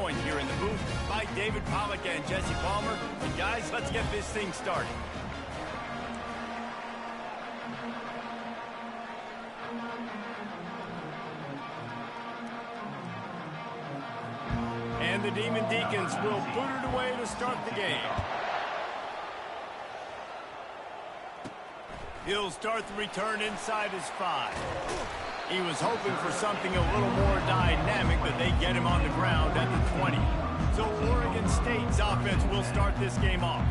joined here in the booth by David Pollack and Jesse Palmer. And guys, let's get this thing started. And the Demon Deacons will boot it away to start the game. He'll start the return inside his 5. He was hoping for something a little more dynamic, but they get him on the ground at the 20. So Oregon State's offense will start this game off.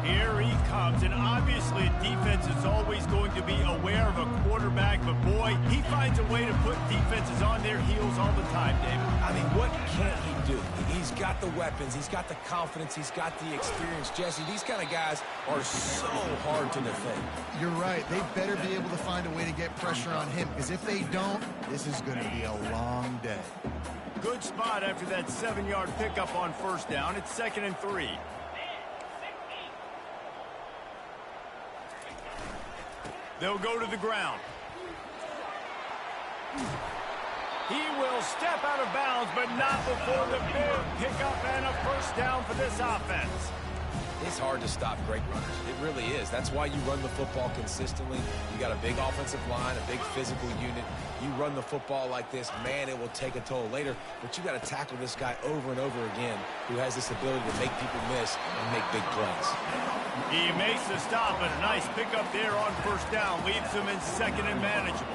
Here he comes, and obviously defense is always going to be aware of a quarterback, but boy, he finds a way to put defenses on their heels all the time, David. I mean, what can't he do? He's got the weapons, he's got the confidence, he's got the experience. Jesse, these kind of guys are so hard to defend. You're right. They better be able to find a way to get pressure on him, because if they don't, this is going to be a long day. Good spot after that 7-yard pickup on first down. It's 2nd and 3. They'll go to the ground. He will step out of bounds, but not before the big pickup and a first down for this offense. It's hard to stop great runners. It really is. That's why you run the football consistently. You got a big offensive line, a big physical unit. You run the football like this, man, it will take a toll later. But you got to tackle this guy over and over again who has this ability to make people miss and make big plays. He makes the stop, and a nice pickup there on first down. Leaves him in 2nd and manageable.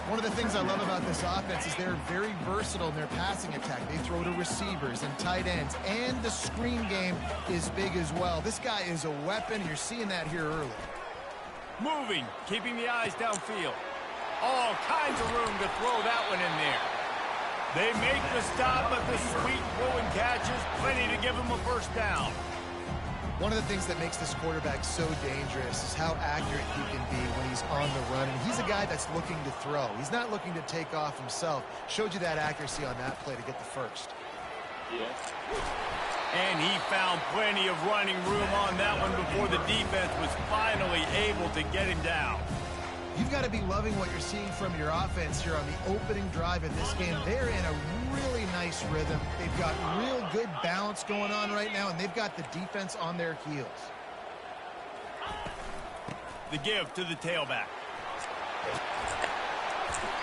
One of the things I love about this offense is they're very versatile in their passing attack. They throw to receivers and tight ends, and the screen game is big as well. This guy is a weapon. You're seeing that here early. Moving, keeping the eyes downfield. All kinds of room to throw that one in there. They make the stop, but the sweet throwing catches, plenty to give him a first down. One of the things that makes this quarterback so dangerous is how accurate he can be when he's on the run. And he's a guy that's looking to throw. He's not looking to take off himself. Showed you that accuracy on that play to get the first. And he found plenty of running room on that one before the defense was finally able to get him down. You've got to be loving what you're seeing from your offense here on the opening drive of this game. They're in a really nice rhythm. They've got real good balance going on right now, and they've got the defense on their heels. The give to the tailback.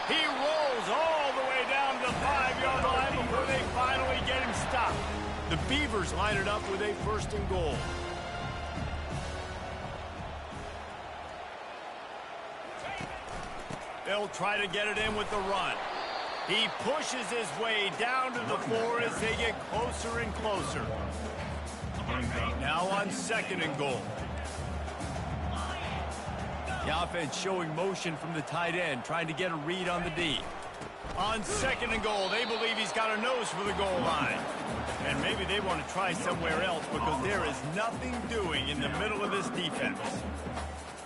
He rolls all the way down to the 5-yard line before they finally get him stopped. The Beavers line it up with a 1st and goal. They'll try to get it in with the run. He pushes his way down to the 4 as they get closer and closer. Now on 2nd and goal. The offense showing motion from the tight end, trying to get a read on the D. On 2nd and goal, they believe he's got a nose for the goal line. And maybe they want to try somewhere else because there is nothing doing in the middle of this defense.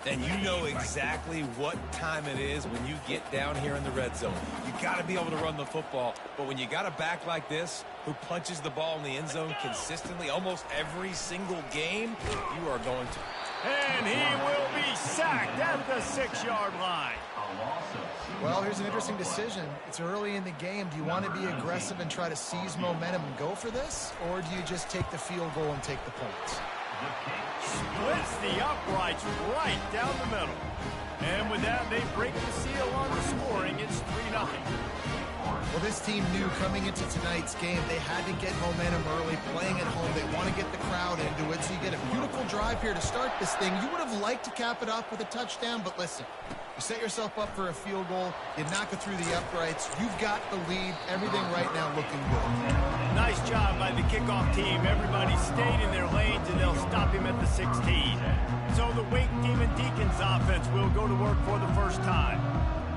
And you know exactly what time it is when you get down here in the red zone. You got to be able to run the football. But when you got a back like this who punches the ball in the end zone consistently almost every single game, you are going to. And he will be sacked at the 6-yard line. Well, here's an interesting decision. It's early in the game. Do you want to be aggressive and try to seize momentum and go for this? Or do you just take the field goal and take the points? Splits the uprights right down the middle. And with that, they break the seal on the scoring. It's 3-0. Well, this team knew coming into tonight's game they had to get momentum early, playing at home. They want to get the crowd into it, so you get a beautiful drive here to start this thing. You would have liked to cap it off with a touchdown, but listen, you set yourself up for a field goal, you knock it through the uprights, you've got the lead, everything right now looking good. Nice job by the kickoff team. Everybody stayed in their lanes, and they'll stop him at the 16. So the Wake Demon Deacons offense will go to work for the first time.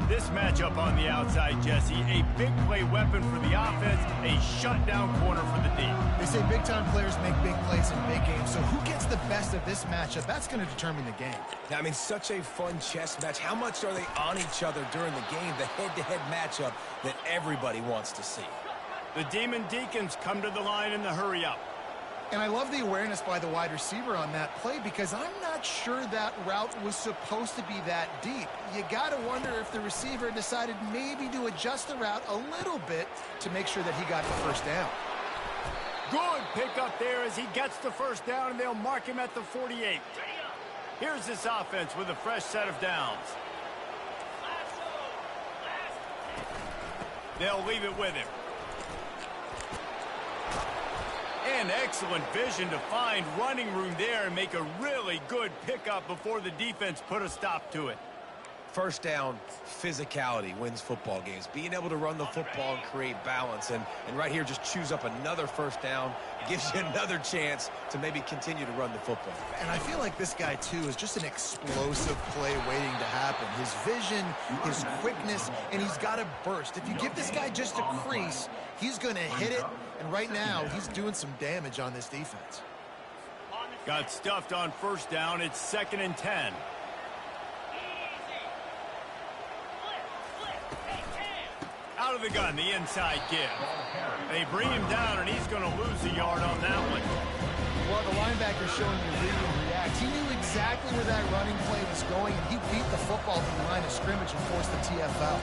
This matchup on the outside, Jesse, a big play weapon for the offense, a shutdown corner for the D. They say big-time players make big plays in big games, so who gets the best of this matchup? That's going to determine the game. I mean, such a fun chess match. How much are they on each other during the game, the head-to-head matchup that everybody wants to see? The Demon Deacons come to the line in the hurry-up. And I love the awareness by the wide receiver on that play because I'm not sure that route was supposed to be that deep. You got to wonder if the receiver decided maybe to adjust the route a little bit to make sure that he got the first down. Good pickup there as he gets the first down, and they'll mark him at the 48. Here's this offense with a fresh set of downs. They'll leave it with him. And excellent vision to find running room there and make a really good pickup before the defense put a stop to it. First down, physicality wins football games. Being able to run the football and create balance. And right here, just choose up another first down. Gives you another chance to maybe continue to run the football. And I feel like this guy, too, is just an explosive play waiting to happen. His vision, his quickness, and he's got a burst. If you give this guy just a crease, he's going to hit it. And right now, he's doing some damage on this defense. Got stuffed on first down. It's 2nd and 10. Out of the gun, the inside give. They bring him down, and he's going to lose a yard on that one. Well, the linebacker's showing you read and react. He knew exactly where that running play was going, and he beat the football to the line of scrimmage and forced the TFL.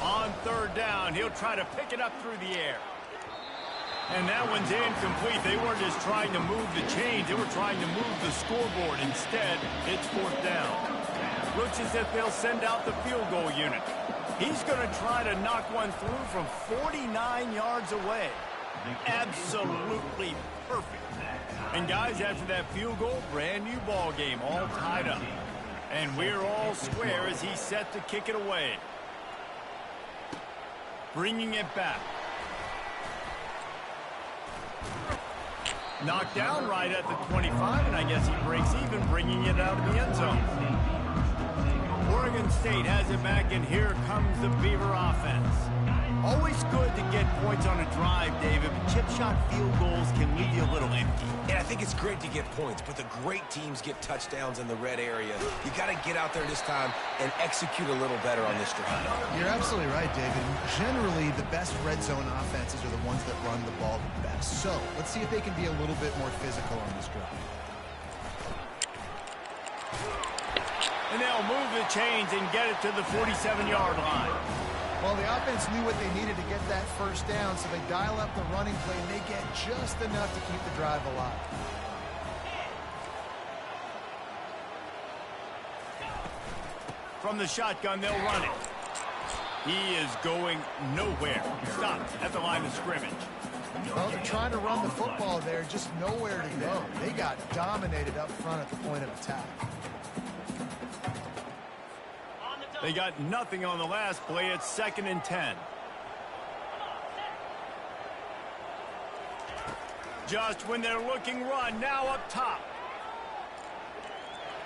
On 3rd down, he'll try to pick it up through the air. And that one's incomplete. They weren't just trying to move the chains. They were trying to move the scoreboard. Instead, it's 4th down. Looks as if they'll send out the field goal unit. He's going to try to knock one through from 49 yards away. Absolutely perfect. And guys, after that field goal, brand new ball game, all tied up. And we're all square as he's set to kick it away. Bringing it back. Knocked down right at the 25, and I guess he breaks even, bringing it out of the end zone. Oregon State has it back, and here comes the Beaver offense. Always good to get points on a drive, David, but chip shot field goals can leave you a little empty. And I think it's great to get points, but the great teams get touchdowns in the red area. You got to get out there this time and execute a little better on this drive. You're absolutely right, David. Generally, the best red zone offenses are the ones that run the ball the best. So let's see if they can be a little bit more physical on this drive. And they'll move the chains and get it to the 47-yard line. Well, the offense knew what they needed to get that first down, so they dial up the running play, and they get just enough to keep the drive alive. From the shotgun, they'll run it. He is going nowhere. Stopped at the line of scrimmage. Well, they're trying to run the football there, just nowhere to go. They got dominated up front at the point of attack. They got nothing on the last play. It's 2nd and 10. Just when they're looking run, now up top.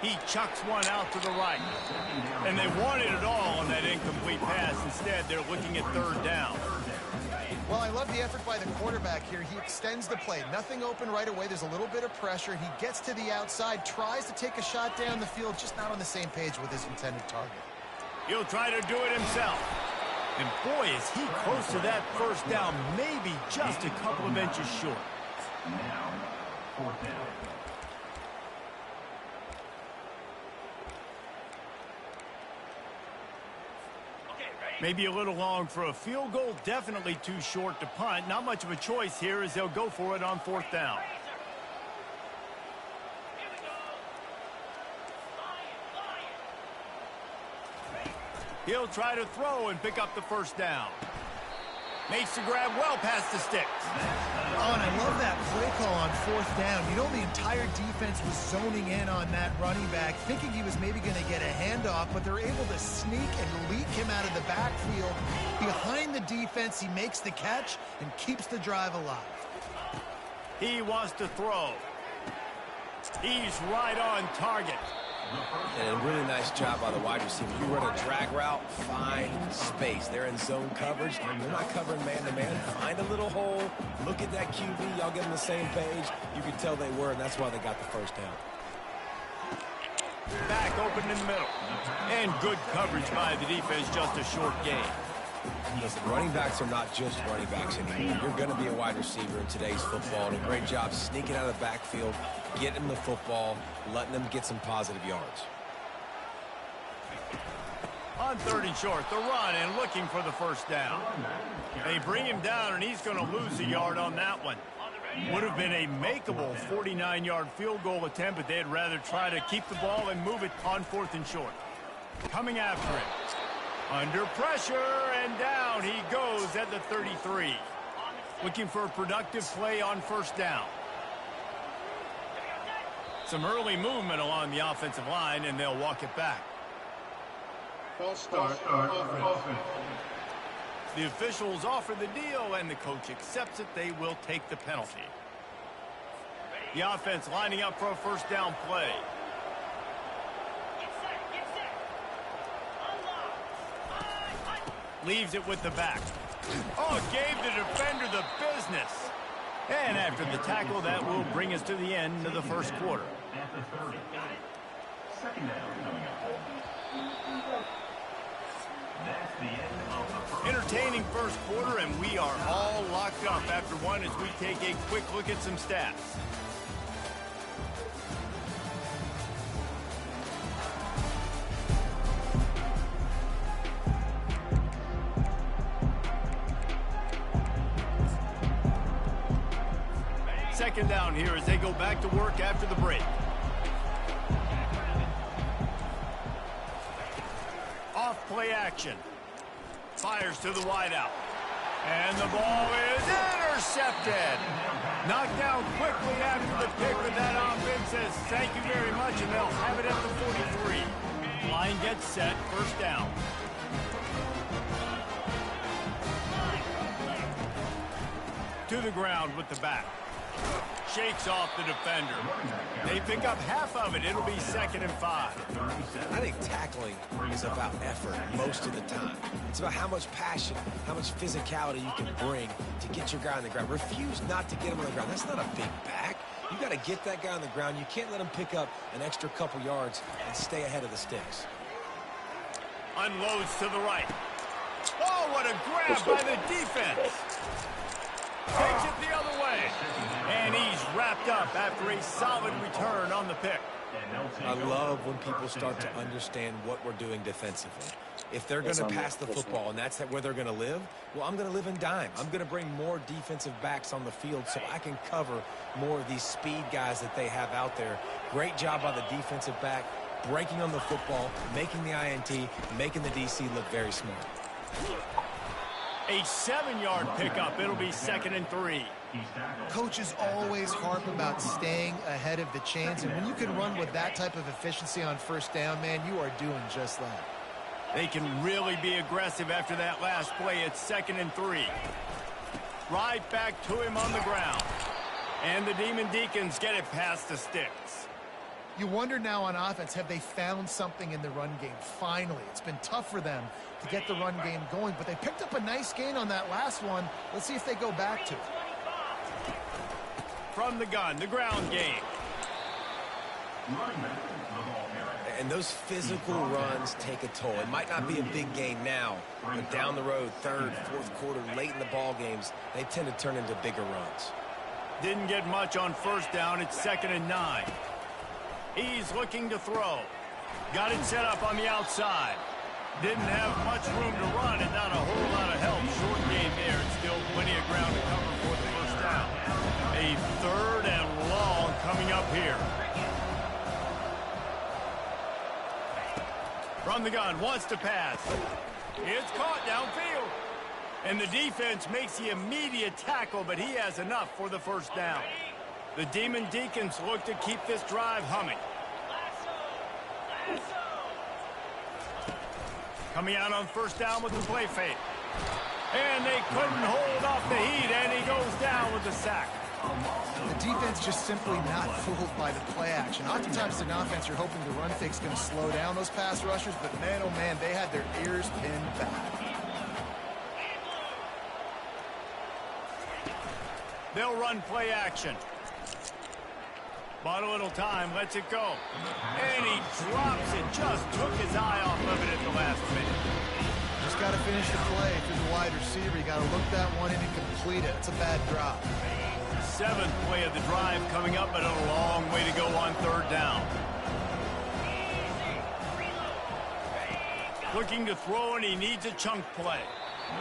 He chucks one out to the right. And they wanted it all on that incomplete pass. Instead, they're looking at 3rd down. Well, I love the effort by the quarterback here. He extends the play. Nothing open right away. There's a little bit of pressure. He gets to the outside, tries to take a shot down the field, just not on the same page with his intended target. He'll try to do it himself. And boy, is he close to that first down, maybe just a couple of inches short. Now, 4th down. Maybe a little long for a field goal, definitely too short to punt. Not much of a choice here as they'll go for it on 4th down. He'll try to throw and pick up the first down. Makes the grab well past the sticks. Oh, and I love that play call on 4th down. You know, the entire defense was zoning in on that running back, thinking he was maybe going to get a handoff, but they're able to sneak and leak him out of the backfield. Behind the defense, he makes the catch and keeps the drive alive. He wants to throw. He's right on target. And a really nice job by the wide receiver. You run a drag route, find space. They're in zone coverage. They're not covering man-to-man. Find a little hole. Look at that QB. Y'all get on the same page. You can tell they were, and that's why they got the first down. Back open in the middle. And good coverage by the defense, just a short gain. Listen, running backs are not just running backs anymore. You're going to be a wide receiver in today's football, and a great job sneaking out of the backfield, getting them the football, letting them get some positive yards. On 3rd and short, the run and looking for the first down. They bring him down, and he's going to lose a yard on that one. Would have been a makeable 49-yard field goal attempt, but they'd rather try to keep the ball and move it on 4th and short. Coming after him. Under pressure, and down he goes at the 33. Looking for a productive play on 1st down. Some early movement along the offensive line, and they'll walk it back. False start. Offense. The officials offer the deal, and the coach accepts it. They will take the penalty. The offense lining up for a 1st down play. Leaves it with the back. Oh, gave the defender the business. And after the tackle, that will bring us to the end of the 1st quarter. At the 30. 2nd down coming up. That's the end of the first. Entertaining 1st quarter, and we are all locked up after one as we take a quick look at some stats. Second down here as they go back to work after the break. Off play action. Fires to the wideout. And the ball is intercepted. Knocked down quickly after the pick, but that offense says thank you very much, and they'll have it at the 43. Line gets set, 1st down. To the ground with the back. Shakes off the defender. They pick up half of it. It'll be 2nd and 5. I think tackling is about effort most of the time. It's about how much passion, how much physicality you can bring to get your guy on the ground. Refuse not to get him on the ground. That's not a big back. You got to get that guy on the ground. You can't let him pick up an extra couple yards and stay ahead of the sticks. Unloads to the right. Oh, what a grab by the defense. Takes it the other way. And he's wrapped up after a solid return on the pick. I love when people start to understand what we're doing defensively. If they're going to pass the football and that's where they're going to live, well, I'm going to live in dime. I'm going to bring more defensive backs on the field so I can cover more of these speed guys that they have out there. Great job by the defensive back, breaking on the football, making the INT, making the DC look very smart. A 7-yard pickup. It'll be 2nd and 3. Coaches always harp about staying ahead of the chains, and when you can run with that type of efficiency on 1st down, man, you are doing just that. They can really be aggressive after that last play. It's 2nd and 3. Right back to him on the ground. And the Demon Deacons get it past the sticks. You wonder now on offense, have they found something in the run game? Finally, it's been tough for them to get the run game going, but they picked up a nice gain on that last one. Let's see if they go back to it. From the gun, the ground game. And those physical runs take a toll. It might not be a big game now, but down the road, 3rd, 4th quarter, late in the ball games, they tend to turn into bigger runs. Didn't get much on 1st down. It's 2nd and 9. He's looking to throw. Got it set up on the outside. Didn't have much room to run and not a whole lot of help. Short game there. It's still plenty of ground to cover for the 1st down. A 3rd and long coming up here. From the gun, wants to pass. It's caught downfield. And the defense makes the immediate tackle, but he has enough for the 1st down. The Demon Deacons look to keep this drive humming. Coming out on 1st down with the play fake. And they couldn't hold off the heat, and he goes down with the sack. The defense just simply not fooled by the play action. Oftentimes in offense, you're hoping the run fake's going to slow down those pass rushers, but man, oh man, they had their ears pinned back. They'll run play action. Bought a little time, lets it go. And he drops it, just took his eye off of it at the last minute. Just got to finish the play. If you're the wide receiver, you got to look that one in and complete it. It's a bad drop. 7th play of the drive coming up, but a long way to go on 3rd down. Looking to throw, and he needs a chunk play.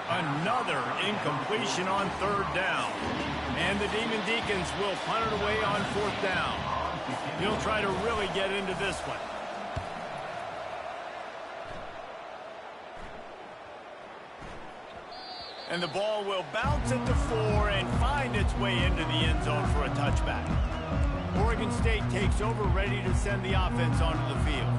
Another incompletion on 3rd down. And the Demon Deacons will punt it away on 4th down. He'll try to really get into this one. And the ball will bounce at the 4 and find its way into the end zone for a touchback. Oregon State takes over, ready to send the offense onto the field.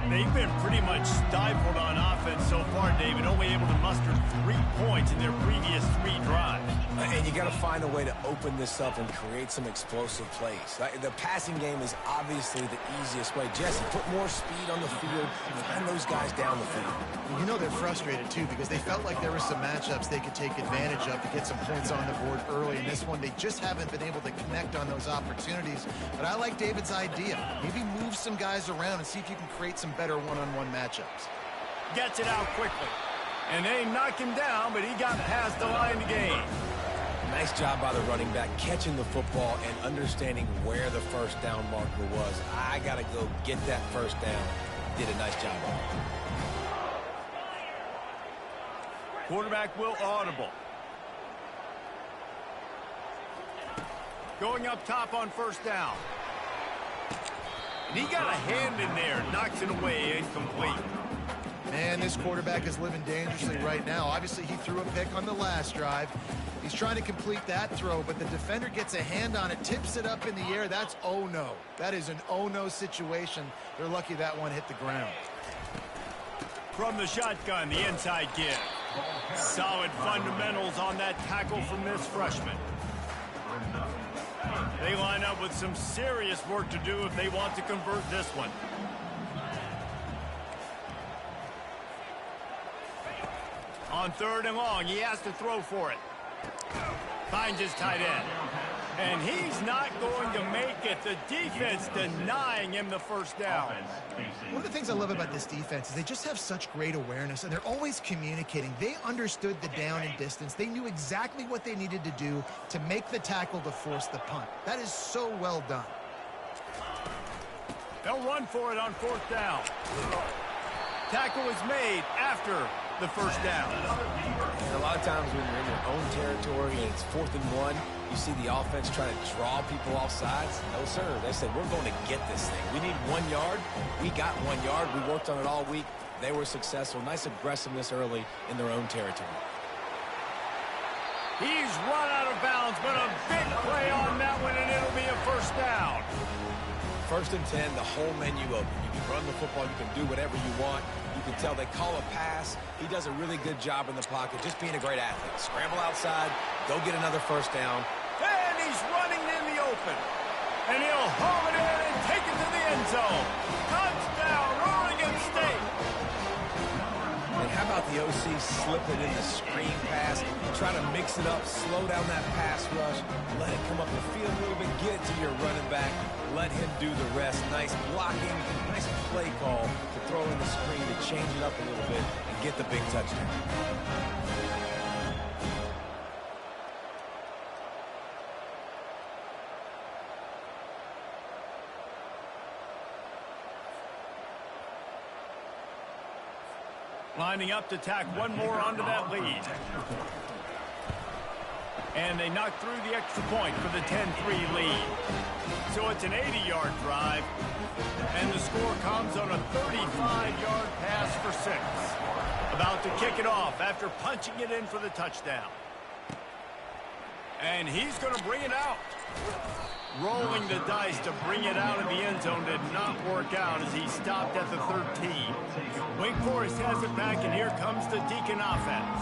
They've been pretty much stifled on offense so far, David, only able to muster 3 points in their previous 3 drives. And you got to find a way to open this up and create some explosive plays. The passing game is obviously the easiest way. Jesse, put more speed on the field, find those guys down the field. You know they're frustrated, too, because they felt like there were some matchups they could take advantage of to get some points on the board early. In this one, they just haven't been able to connect on those opportunities. But I like David's idea. Maybe move some guys around and see if you can create some better one-on-one matchups. Gets it out quickly. And they knock him down, but he got past the line to gain. Nice job by the running back, catching the football and understanding where the 1st down marker was. I got to go get that 1st down. Did a nice job on it. Quarterback will audible. Going up top on 1st down. And he got a hand in there, knocks it away, incomplete. Man, this quarterback is living dangerously right now. Obviously, he threw a pick on the last drive. He's trying to complete that throw, but the defender gets a hand on it, tips it up in the air. That's oh-no. That is an oh-no situation. They're lucky that one hit the ground. From the shotgun, the inside give. Solid fundamentals on that tackle from this freshman. They line up with some serious work to do if they want to convert this one. On 3rd and long, he has to throw for it. Finds his tight end. And he's not going to make it. The defense denying him the 1st down. One of the things I love about this defense is they just have such great awareness, and they're always communicating. They understood the down and distance. They knew exactly what they needed to do to make the tackle to force the punt. That is so well done. They'll run for it on 4th down. Tackle is made after the 1st down. And a lot of times when you're in your own territory and it's 4th and 1, you see the offense trying to draw people off sides. No, sir. They said, we're going to get this thing. We need 1 yard. We got 1 yard. We worked on it all week. They were successful. Nice aggressiveness early in their own territory. He's run out of bounds, but a big play on that one, and it'll be a 1st down. 1st and 10, the whole menu open. You can run the football. You can do whatever you want. You can tell they call a pass. He does a really good job in the pocket, just being a great athlete. Scramble outside, go get another 1st down. And he's running in the open. And he'll home it in and take it to the end zone. Touchdown, Oregon State. And how about the OC slipping in the screen pass, try to mix it up, slow down that pass rush, let it come up the field a little bit, get it to your running back, let him do the rest. Nice blocking, nice play call to throw in the screen to change it up a little bit and get the big touchdown. Lining up to tack one more onto that lead. And they knock through the extra point for the 10-3 lead. So it's an 80-yard drive. And the score comes on a 35-yard pass for 6. About to kick it off after punching it in for the touchdown. And he's going to bring it out. Rolling the dice to bring it out of the end zone did not work out as he stopped at the 13. Wake Forest has it back, and here comes the Deacon offense.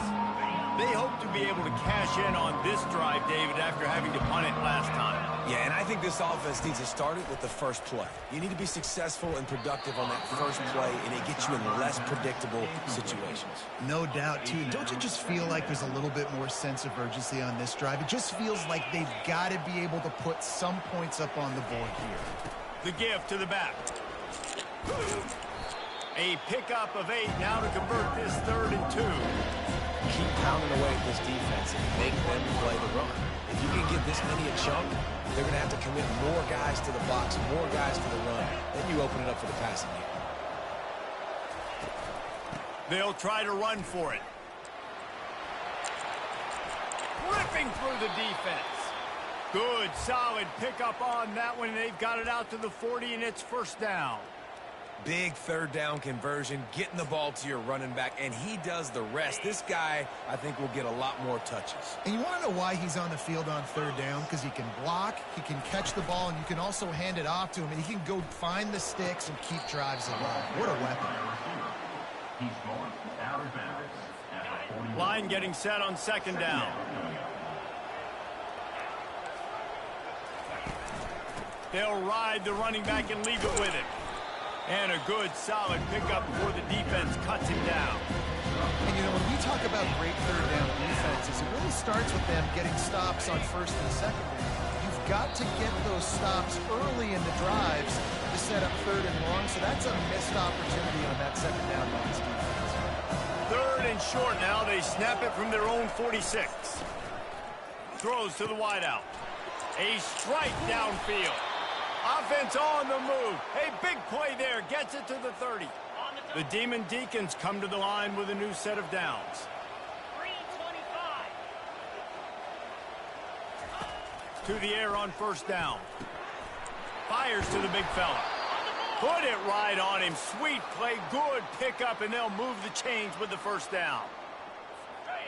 They hope to be able to cash in on this drive, David, after having to punt it last time. Yeah, and I think this offense needs to start it with the first play. You need to be successful and productive on that first play, and it gets you in less predictable situations. No doubt, too. Don't you just feel like there's a little bit more sense of urgency on this drive? It just feels like they've got to be able to put some points up on the board here. The give to the back. A pickup of 8 now to convert this 3rd and 2. Keep pounding away at this defense and make them play the run. If you can get this many a chunk, they're going to have to commit more guys to the box, more guys to the run. Then you open it up for the passing game. They'll try to run for it. Ripping through the defense. Good, solid pickup on that one. They've got it out to the 40, and it's first down. Big third down conversion, getting the ball to your running back, and he does the rest. This guy, I think, will get a lot more touches. And you want to know why he's on the field on third down? Because he can block, he can catch the ball, and you can also hand it off to him, and he can go find the sticks and keep drives alive. What a weapon. He's going out of bounds at the 41. Line getting set on second down. They'll ride the running back and leave it with him. And a good, solid pickup before the defense cuts him down. And, you know, when we talk about great third down defenses, it really starts with them getting stops on first and second down. You've got to get those stops early in the drives to set up third and long, so that's a missed opportunity on that second down by this defense. Third and short now. They snap it from their own 46. Throws to the wideout. A strike downfield. Offense on the move. A big play there. Gets it to the 30. The Demon Deacons come to the line with a new set of downs. 325. To the air on first down. Fires to the big fella. Put it right on him. Sweet play. Good pickup, and they'll move the chains with the first down.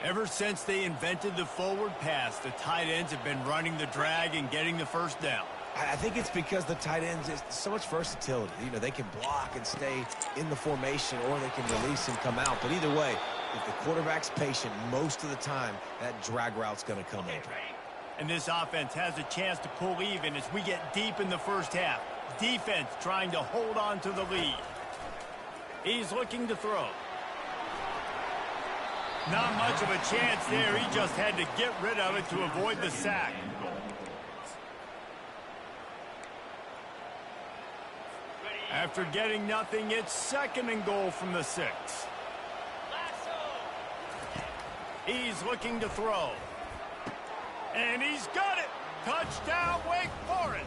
Ever since they invented the forward pass, the tight ends have been running the drag and getting the first down. I think it's because the tight ends is so much versatility. You know, they can block and stay in the formation, or they can release and come out. But either way, if the quarterback's patient, most of the time, that drag route's going to come open. And this offense has a chance to pull even as we get deep in the first half. Defense trying to hold on to the lead. He's looking to throw. Not much of a chance there. He just had to get rid of it to avoid the sack. After getting nothing, it's second and goal from the 6. He's looking to throw. And he's got it. Touchdown, Wake Forest.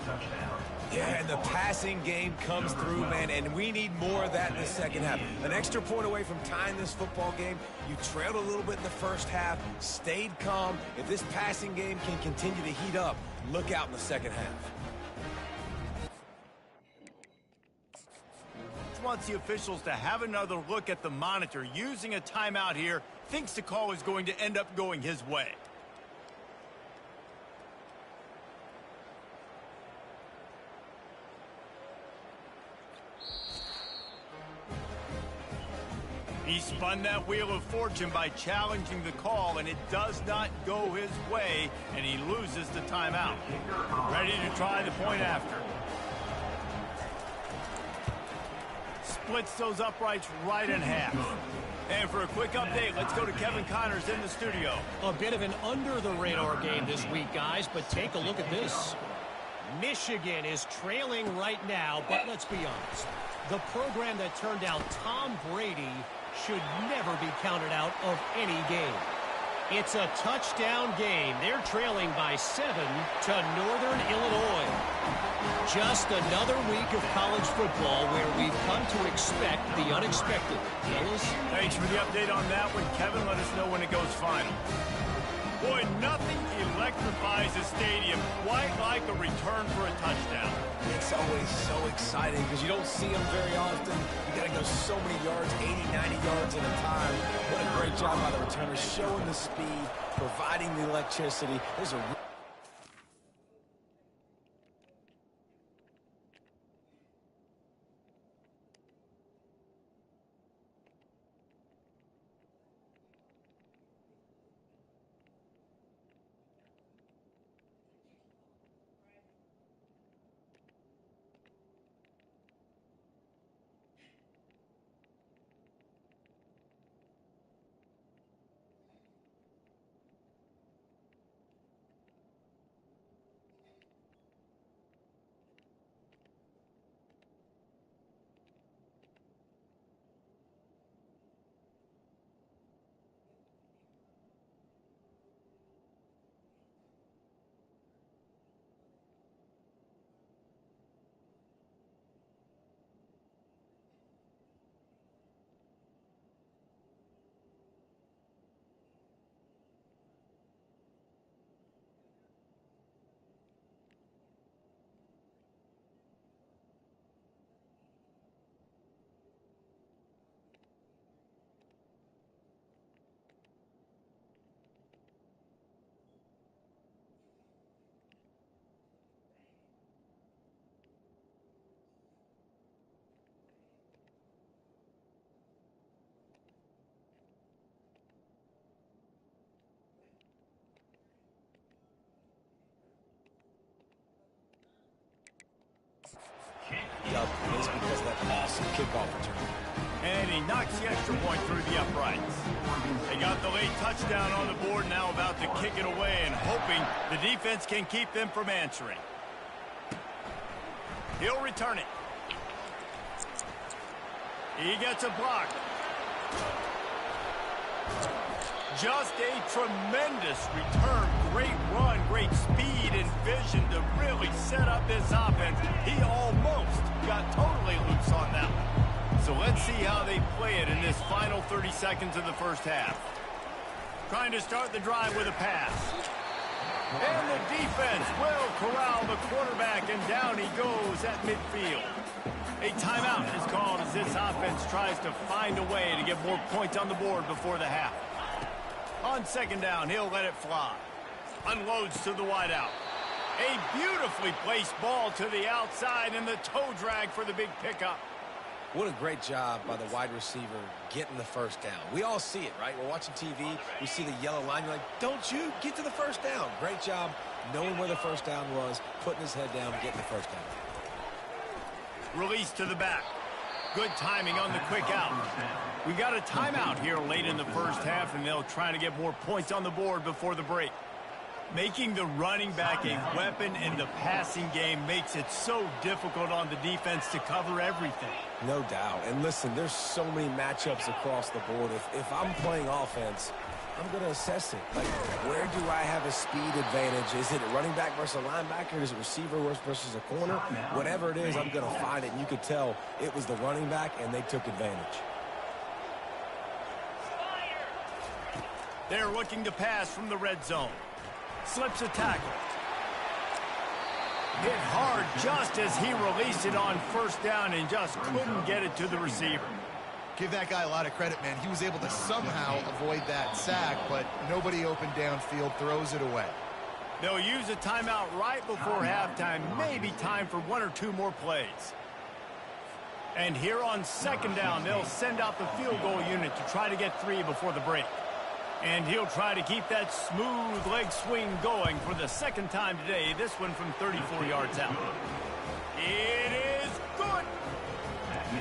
Touchdown. Yeah, and the passing game comes through, man, and we need more of that in the second half. An extra point away from tying this football game. You trailed a little bit in the first half, stayed calm. If this passing game can continue to heat up, look out in the second half. Wants the officials to have another look at the monitor. Using a timeout here, thinks the call is going to end up going his way. He spun that wheel of fortune by challenging the call, and it does not go his way, and he loses the timeout. Ready to try the point after. Splits those uprights right in half. And for a quick update, let's go to Kevin Connors in the studio. A bit of an under-the-radar game this week, guys, but take a look at this. Michigan is trailing right now, but let's be honest. The program that turned out Tom Brady should never be counted out of any game. It's a touchdown game. They're trailing by 7 to Northern Illinois. Just another week of college football where we've come to expect the unexpected. Fellas? Thanks for the update on that one, Kevin. Let us know when it goes final. Boy, nothing electrifies a stadium quite like a return for a touchdown. It's always so exciting because you don't see them very often. You got to go so many yards, 80, 90 yards at a time. What a great job by the returners, showing the speed, providing the electricity. There's a nice kickoff return. And he knocks the extra point through the uprights. They got the late touchdown on the board, now about to kick it away and hoping the defense can keep them from answering. He'll return it. He gets a block. Just a tremendous return. Great run, great speed and vision to really set up this offense. He almost got totally loose on that one. So let's see how they play it in this final 30 seconds of the first half. Trying to start the drive with a pass. And the defense will corral the quarterback, and down he goes at midfield. A timeout is called as this offense tries to find a way to get more points on the board before the half. On second down, he'll let it fly. Unloads to the wideout. A beautifully placed ball to the outside, and the toe drag for the big pickup. What a great job by the wide receiver getting the first down. We all see it, right? We're watching TV. We see the yellow line. You're like, don't you get to the first down. Great job knowing where the first down was, putting his head down, getting the first down. Release to the back. Good timing on the quick out. We got a timeout here late in the first half, and they'll try to get more points on the board before the break. Making the running back a weapon in the passing game makes it so difficult on the defense to cover everything. No doubt. And listen, there's so many matchups across the board. If I'm playing offense, I'm going to assess it. Like, where do I have a speed advantage? Is it a running back versus a linebacker? Is it receiver versus a corner? Whatever it is, I'm going to find it. And you could tell it was the running back, and they took advantage. They're looking to pass from the red zone. Slips a tackle. Hit hard just as he released it on first down and just couldn't get it to the receiver. Give that guy a lot of credit, man. He was able to somehow avoid that sack, but nobody open downfield, throws it away. They'll use a timeout right before halftime, maybe time for one or two more plays. And here on second down, they'll send out the field goal unit to try to get 3 before the break. And he'll try to keep that smooth leg swing going for the second time today, this one from 34 yards out. It is good.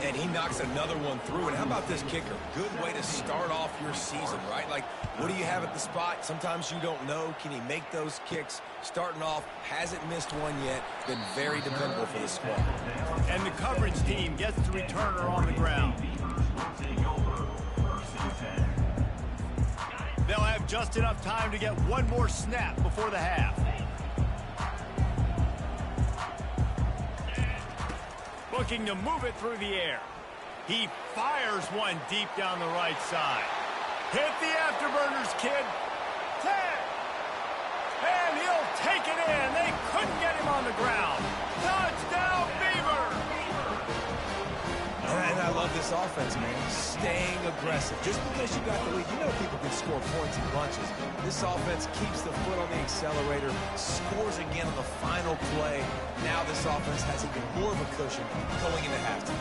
And he knocks another one through. And how about this kicker? Good way to start off your season, right? Like, what do you have at the spot? Sometimes you don't know. Can he make those kicks? Starting off, hasn't missed one yet. Been very dependable for this squad. And the coverage team gets the returner on the ground. They'll have just enough time to get one more snap before the half. Looking to move it through the air. He fires one deep down the right side. Hit the afterburners, kid. 10. And he'll take it in. They couldn't get him on the ground. Touchdown, Beaver! And I love this offense, man. Staying aggressive. Just because you got the lead, you know people can score points in bunches. This offense keeps the foot on the accelerator, scores again on the final play. Now this offense has even more of a cushion going into halftime.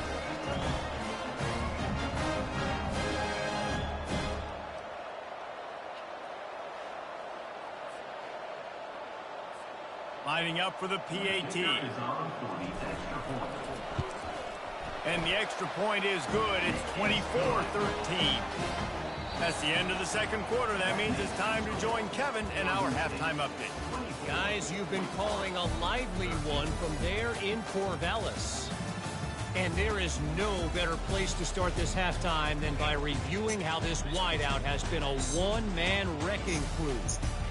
Lining up for the PAT. And the extra point is good. It's 24-13. That's the end of the second quarter. That means it's time to join Kevin in our halftime update. Guys, you've been calling a lively one from there in Corvallis. And there is no better place to start this halftime than by reviewing how this wideout has been a one-man wrecking crew.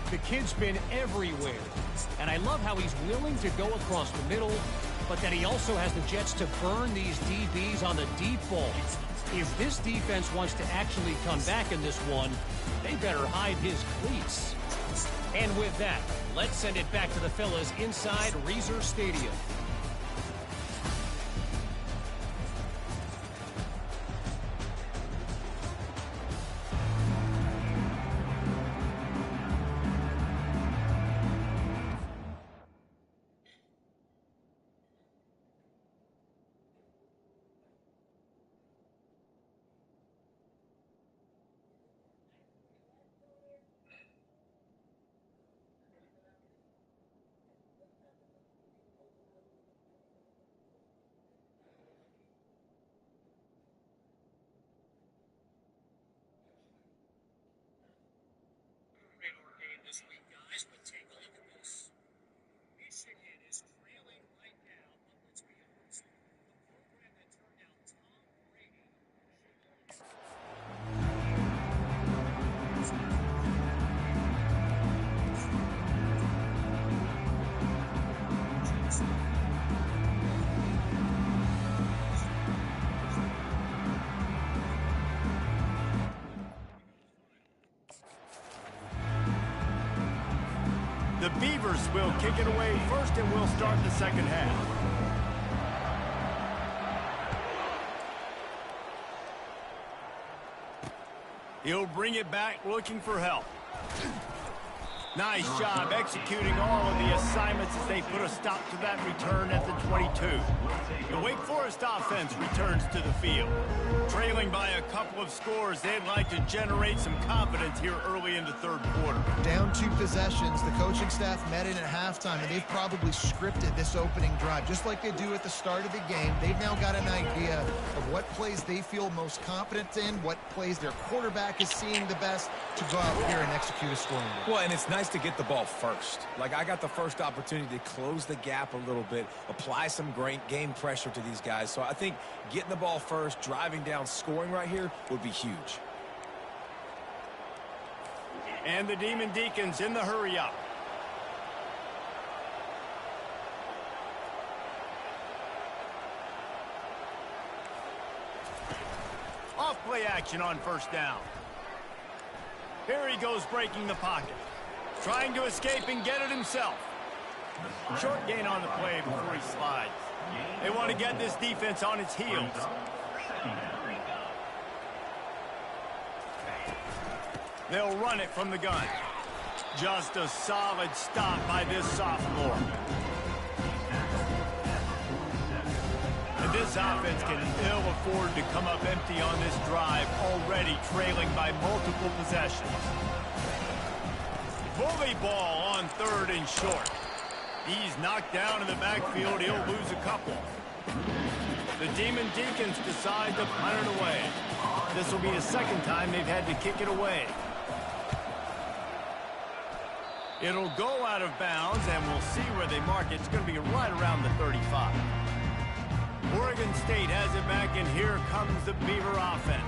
The kid's been everywhere. And I love how he's willing to go across the middle, but that he also has the jets to burn these DBs on the deep ball. If this defense wants to actually come back in this one, they better hide his cleats. And with that, let's send it back to the fellas inside Reser Stadium. The Beavers will kick it away first, and we'll start the second half. He'll bring it back looking for help. Nice job executing all of the assignments as they put a stop to that return at the 22. The Wake Forest offense returns to the field. Trailing by a couple of scores, they'd like to generate some confidence here early in the third quarter. Down 2 possessions, the coaching staff met in at halftime, and they've probably scripted this opening drive. Just like they do at the start of the game, they've now got an idea of what plays they feel most confident in, what plays their quarterback is seeing the best to go out here and execute a scoring. Well, and it's nice to get the ball first. Like, I got the first opportunity to close the gap a little bit, apply some great game pressure to these guys. So I think getting the ball first, driving down, scoring right here would be huge. And the Demon Deacons in the hurry up. Off play action on first down. Here he goes breaking the pocket. Trying to escape and get it himself. Short gain on the play before he slides. They want to get this defense on its heels. They'll run it from the gun. Just a solid stop by this sophomore. And this offense can ill afford to come up empty on this drive, already trailing by multiple possessions. Bully ball on third and short. He's knocked down in the backfield. He'll lose a couple. The Demon Deacons decide to punt it away. This will be the second time they've had to kick it away. It'll go out of bounds, and we'll see where they mark it. It's going to be right around the 35. Oregon State has it back, and here comes the Beaver offense.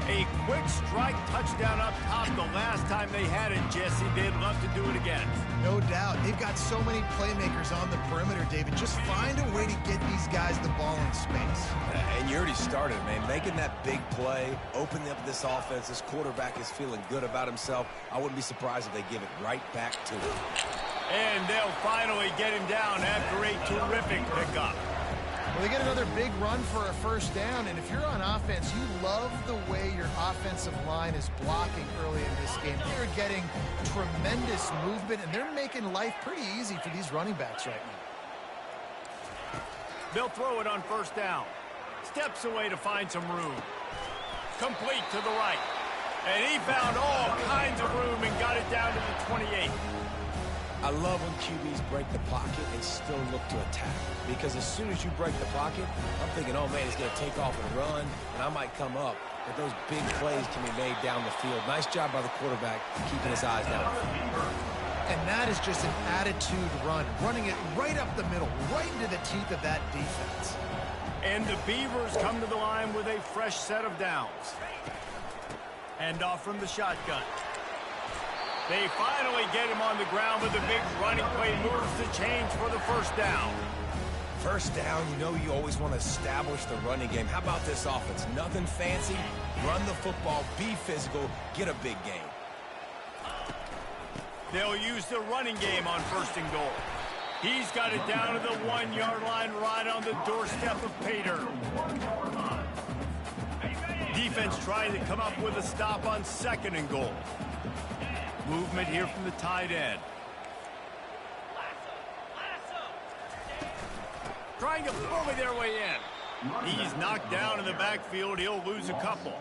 A quick strike touchdown up top the last time they had it, Jesse. They'd love to do it again. No doubt. They've got so many playmakers on the perimeter, David. Just find a way to get these guys the ball in space. And you already started, man. Making that big play, opening up this offense. This quarterback is feeling good about himself. I wouldn't be surprised if they give it right back to him. And they'll finally get him down after a terrific pickup. Well, they get another big run for a first down, and if you're on offense, you love the way your offensive line is blocking early in this game. They're getting tremendous movement, and they're making life pretty easy for these running backs right now. They'll throw it on first down. Steps away to find some room. Complete to the right. And he found all kinds of room and got it down to the 28. I love when QBs break the pocket and still look to attack. Because as soon as you break the pocket, I'm thinking, oh, man, he's going to take off and run, and I might come up. But those big plays can be made down the field. Nice job by the quarterback keeping his eyes down the field. And that is just an attitude run, running it right up the middle, right into the teeth of that defense. And the Beavers come to the line with a fresh set of downs. Hand off from the shotgun. They finally get him on the ground with a big running play, moves the change for the first down. First down, you know you always want to establish the running game. How about this offense? Nothing fancy. Run the football, be physical, get a big gain. They'll use the running game on first and goal. He's got it down to the 1-yard line right on the doorstep of Pater. Defense trying to come up with a stop on second and goal. Movement here from the tight end. Trying to bully their way in. He's knocked down in the backfield. He'll lose a couple.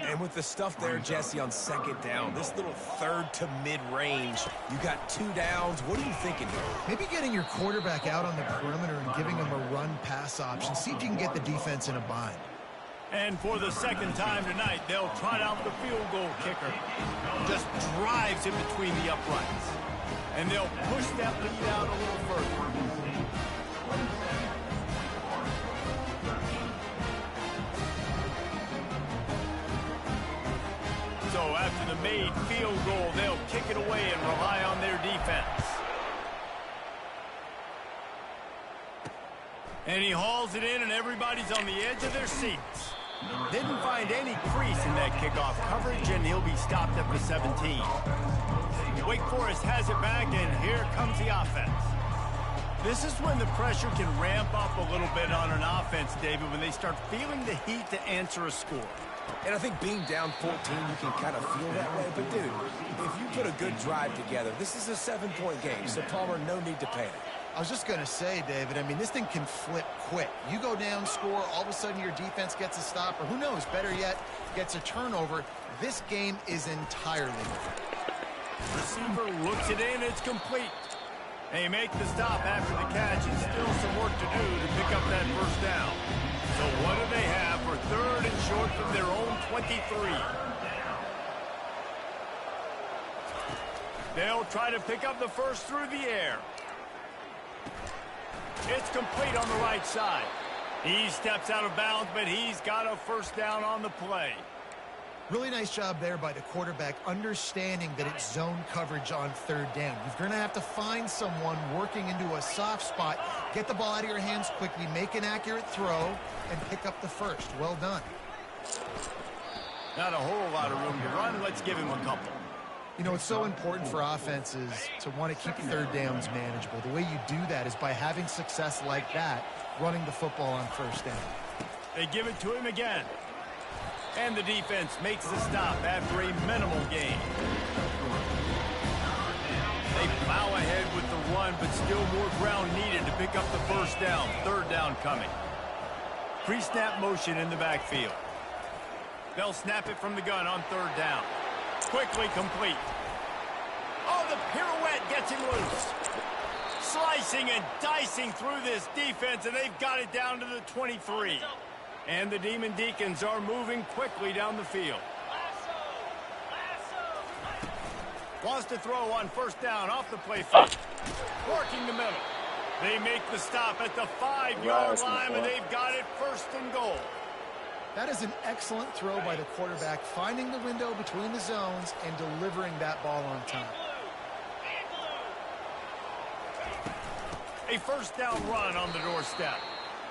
And with the stuff there, Jesse, on second down, this little third to mid-range, you got 2 downs. What are you thinking here? Maybe getting your quarterback out on the perimeter and giving him a run-pass option. See if you can get the defense in a bind. And for the second time tonight, they'll trot out the field goal kicker. Just drives in between the uprights. And they'll push that lead out a little further. So after the made field goal, they'll kick it away and rely on their defense. And he hauls it in, and everybody's on the edge of their seats. Didn't find any crease in that kickoff coverage, and he'll be stopped at the 17. Wake Forest has it back, and here comes the offense. This is when the pressure can ramp up a little bit on an offense, David, when they start feeling the heat to answer a score. And I think being down 14, you can kind of feel that way. But, dude, if you put a good drive together, this is a 7-point game, so Palmer, no need to panic. I was just going to say, David, I mean, this thing can flip quick. You go down, score, all of a sudden your defense gets a stop, or who knows, better yet, gets a turnover. This game is entirely different. Receiver looks it in, it's complete. They make the stop after the catch, and still some work to do to pick up that first down. So what do they have for 3rd and short from their own 23? They'll try to pick up the first through the air. It's complete on the right side. He steps out of bounds, but he's got a first down on the play. Really nice job there by the quarterback, understanding that it's zone coverage on 3rd down. You're going to have to find someone working into a soft spot, get the ball out of your hands quickly, make an accurate throw, and pick up the first. Well done. Not a whole lot of room to run. Let's give him a couple. You know, it's so important for offenses to want to keep 3rd downs manageable. The way you do that is by having success like that, running the football on 1st down. They give it to him again. And the defense makes the stop after a minimal gain. They plow ahead with the run, but still more ground needed to pick up the first down. 3rd down coming. Pre-snap motion in the backfield. They'll snap it from the gun on 3rd down. Quickly complete. Oh, the pirouette gets him loose. Slicing and dicing through this defense, and they've got it down to the 23. And the Demon Deacons are moving quickly down the field. Wants to throw on 1st down off the play fake. Working the middle. They make the stop at the 5-yard line, and they've got it 1st and goal. That is an excellent throw by the quarterback, finding the window between the zones and delivering that ball on time. A 1st down run on the doorstep.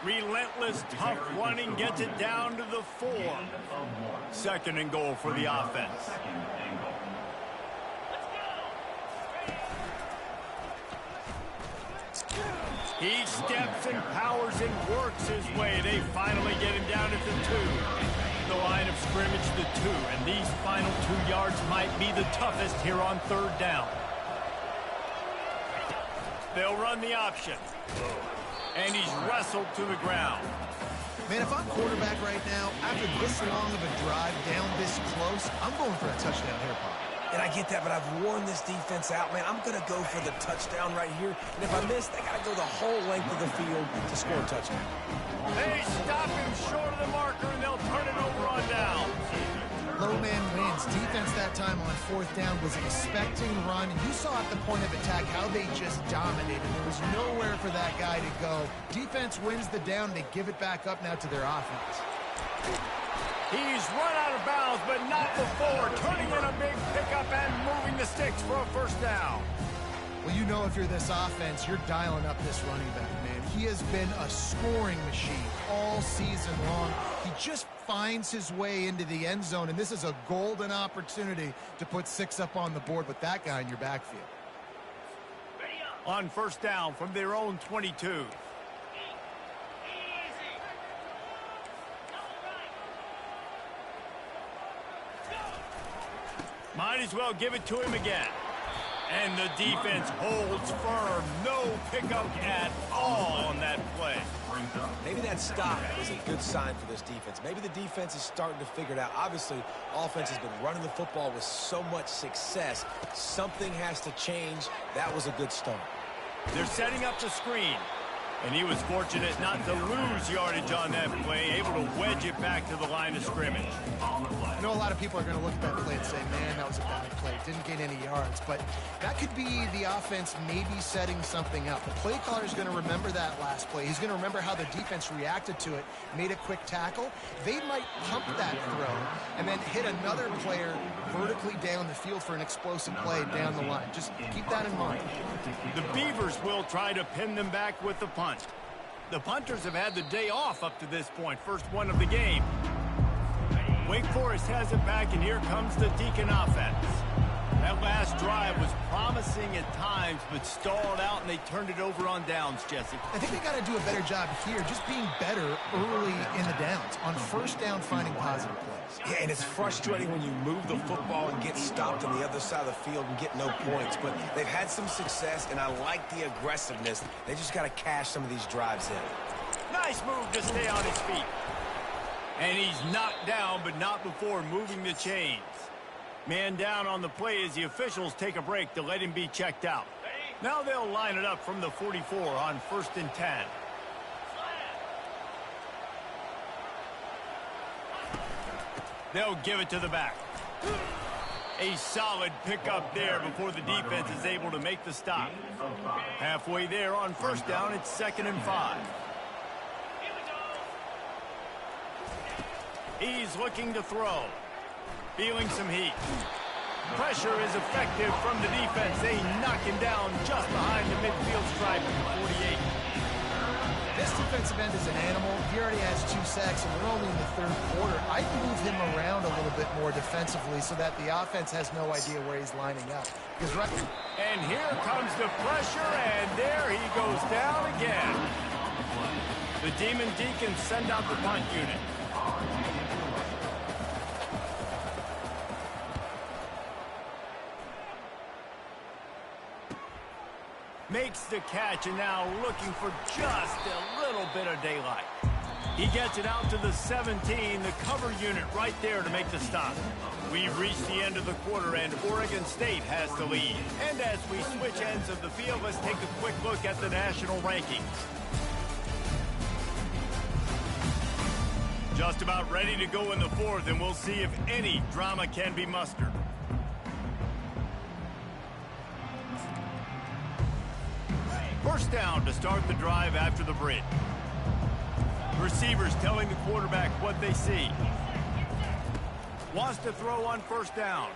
Relentless, tough running gets it down to the 4. 2nd and goal for the offense. He steps and powers and works his way. They finally get him down at the 2. The line of scrimmage, the 2. And these final 2 yards might be the toughest here on 3rd down. They'll run the option. And he's wrestled to the ground. Man, if I'm quarterback right now, after this long of a drive down this close, I'm going for a touchdown here, Pop. And I get that, but I've worn this defense out, man. I'm going to go for the touchdown right here. And if I miss, they got to go the whole length of the field to score a touchdown. They stop him short of the marker, and they'll turn it over on down. Low man wins. Defense that time on 4th down was expecting run. And you saw at the point of attack how they just dominated. There was nowhere for that guy to go. Defense wins the down. They give it back up now to their offense. He's run out of bounds, but not before. Turning in a big pickup and moving the sticks for a 1st down. Well, you know if you're this offense, you're dialing up this running back, man. He has been a scoring machine all season long. He just finds his way into the end zone, and this is a golden opportunity to put 6 up on the board with that guy in your backfield. On 1st down from their own 22. Might as well give it to him again. And the defense holds firm. No pickup at all on that play. Maybe that stop is a good sign for this defense. Maybe the defense is starting to figure it out. Obviously, offense has been running the football with so much success. Something has to change. That was a good start. They're setting up the screen. And he was fortunate not to lose yardage on that play, able to wedge it back to the line of scrimmage. I know a lot of people are going to look at that play and say, man, that was a bad play. Didn't gain any yards. But that could be the offense maybe setting something up. The play caller is going to remember that last play. He's going to remember how the defense reacted to it, made a quick tackle. They might pump that throw and then hit another player vertically down the field for an explosive play down the line. Just keep that in mind. The Beavers will try to pin them back with the punt. The punters have had the day off up to this point. First one of the game. Wake Forest has it back, and here comes the Deacon offense. That last drive was promising at times, but stalled out, and they turned it over on downs, Jesse. I think they got to do a better job here, just being better early in the downs. On first down, finding positive plays. Yeah, and it's frustrating when you move the football and get stopped on the other side of the field and get no points. But they've had some success, and I like the aggressiveness. They just got to cash some of these drives in. Nice move to stay on his feet. And he's knocked down, but not before moving the chains. Man down on the play as the officials take a break to let him be checked out. Now they'll line it up from the 44 on 1st and 10. They'll give it to the back. A solid pickup there before the defense is able to make the stop. Halfway there on 1st down, it's 2nd and 5. He's looking to throw. Feeling some heat. Pressure is effective from the defense. They knock him down just behind the midfield stripe at the 48. This defensive end is an animal. He already has 2 sacks, and we're only in the 3rd quarter. I'd move him around a little bit more defensively so that the offense has no idea where he's lining up. And here comes the pressure, and there he goes down again. The Demon Deacons send out the punt unit. Makes the catch, and now looking for just a little bit of daylight. He gets it out to the 17, the cover unit right there to make the stop. We've reached the end of the quarter, and Oregon State has the lead. And as we switch ends of the field, let's take a quick look at the national rankings. Just about ready to go in the 4th, and we'll see if any drama can be mustered. First down to start the drive after the bridge. Receivers telling the quarterback what they see. Wants to throw on 1st down.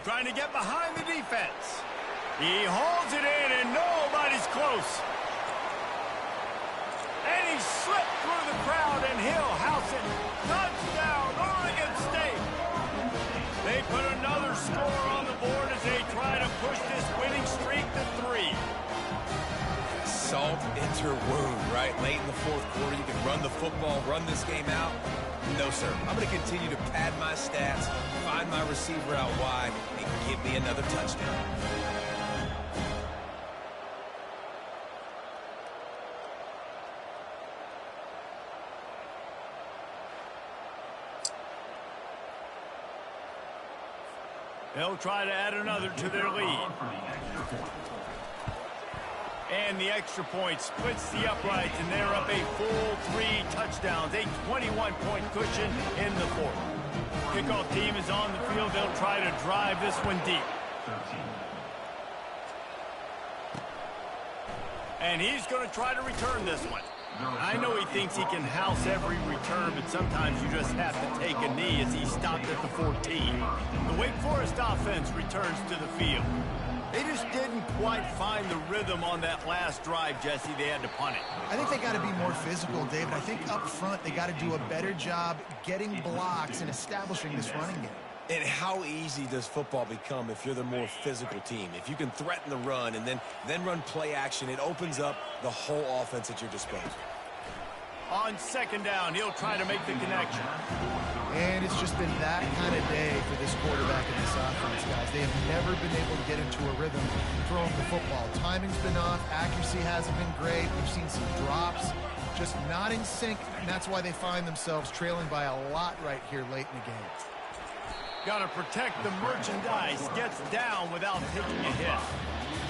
Trying to get behind the defense. He holds it in, and nobody's close. And he slipped through the crowd, and he'll house it. Touchdown, Oregon State. They put another score on the board as they try to push this winning streak to 3. Salt into your wound, right? Late in the 4th quarter, you can run the football, run this game out. No, sir. I'm going to continue to pad my stats, find my receiver out wide, and give me another touchdown. They'll try to add another to their lead. And the extra point splits the uprights, and they're up a full 3 touchdowns, a 21-point cushion in the 4th. Kickoff team is on the field. They'll try to drive this one deep. And he's going to try to return this one. I know he thinks he can house every return, but sometimes you just have to take a knee as he stopped at the 14. The Wake Forest offense returns to the field. They just didn't quite find the rhythm on that last drive, Jesse. They had to punt it. I think they got to be more physical, David. I think up front they got to do a better job getting blocks and establishing this running game. And how easy does football become if you're the more physical team? If you can threaten the run and then run play action, it opens up the whole offense at your disposal. On 2nd down, he'll try to make the connection. And it's just been that kind of day for this quarterback and this offense, guys. They have never been able to get into a rhythm throwing the football. Timing's been off. Accuracy hasn't been great. We've seen some drops. Just not in sync, and that's why they find themselves trailing by a lot right here late in the game. Got to protect the merchandise. Gets down without taking a hit.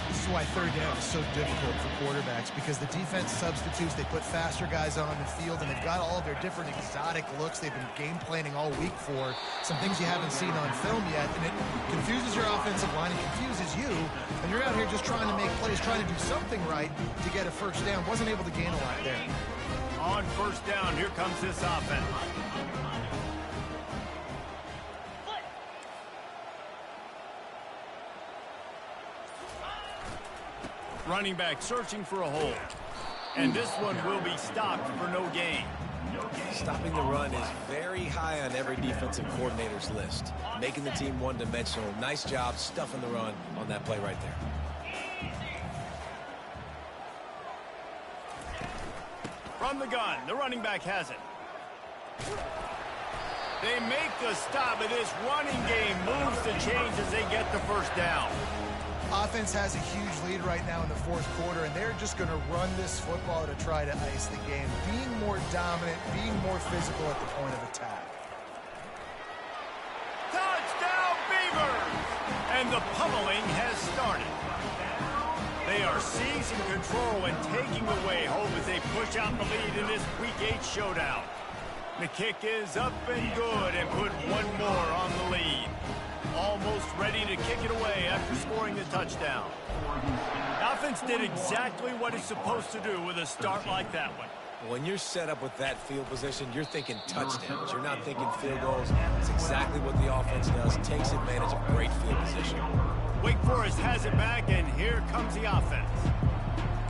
This is why 3rd down is so difficult for quarterbacks, because the defense substitutes. They put faster guys on the field, and they've got all of their different exotic looks they've been game planning all week for. Some things you haven't seen on film yet, and it confuses your offensive line. It confuses you, and you're out here just trying to make plays, trying to do something right to get a 1st down. Wasn't able to gain a lot there. On 1st down, here comes this offense. Running back searching for a hole. And this one will be stopped for no gain. Stopping the run is very high on every defensive coordinator's list. Making the team one-dimensional. Nice job stuffing the run on that play right there. From the gun, the running back has it. They make the stop, but this running game moves the chains as they get the first down. Offense has a huge lead right now in the fourth quarter, and they're just going to run this football to try to ice the game. Being more dominant, being more physical at the point of attack. Touchdown, Beavers! And the pummeling has started. They are seizing control and taking away hope as they push out the lead in this Week 8 showdown. The kick is up and good and put one more on the lead. Almost ready to kick it away after scoring the touchdown. The offense did exactly what it's supposed to do with a start like that one. When you're set up with that field position, you're thinking touchdowns. You're not thinking field goals. It's exactly what the offense does. Takes advantage of great field position. Wake Forrest has it back, and here comes the offense.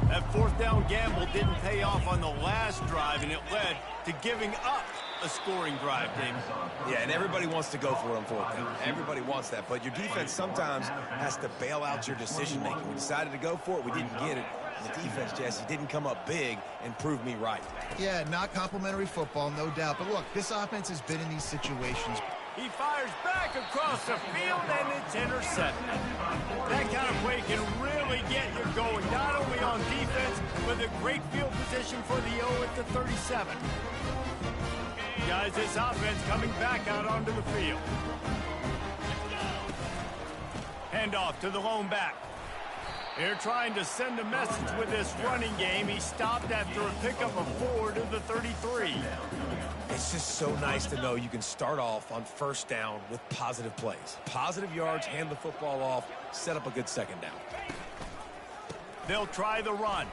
That fourth down gamble didn't pay off on the last drive, and it led to giving up a scoring drive, David. Yeah, and everybody wants to go for it on fourth down. Everybody wants that, but your defense sometimes has to bail out your decision-making. We decided to go for it. We didn't get it. The defense, Jesse, didn't come up big and prove me right. Yeah, not complimentary football, no doubt. But look, this offense has been in these situations. He fires back across the field, and it's intercepted. That kind of play can really get you going, not only on defense, but a great field position for the O at the 37. Guys, this offense coming back out onto the field. Handoff to the lone back. They're trying to send a message with this running game. He stopped after a pickup of 4 to the 33. It's just so nice to know you can start off on first down with positive plays. Positive yards, hand the football off, set up a good second down. They'll try the run.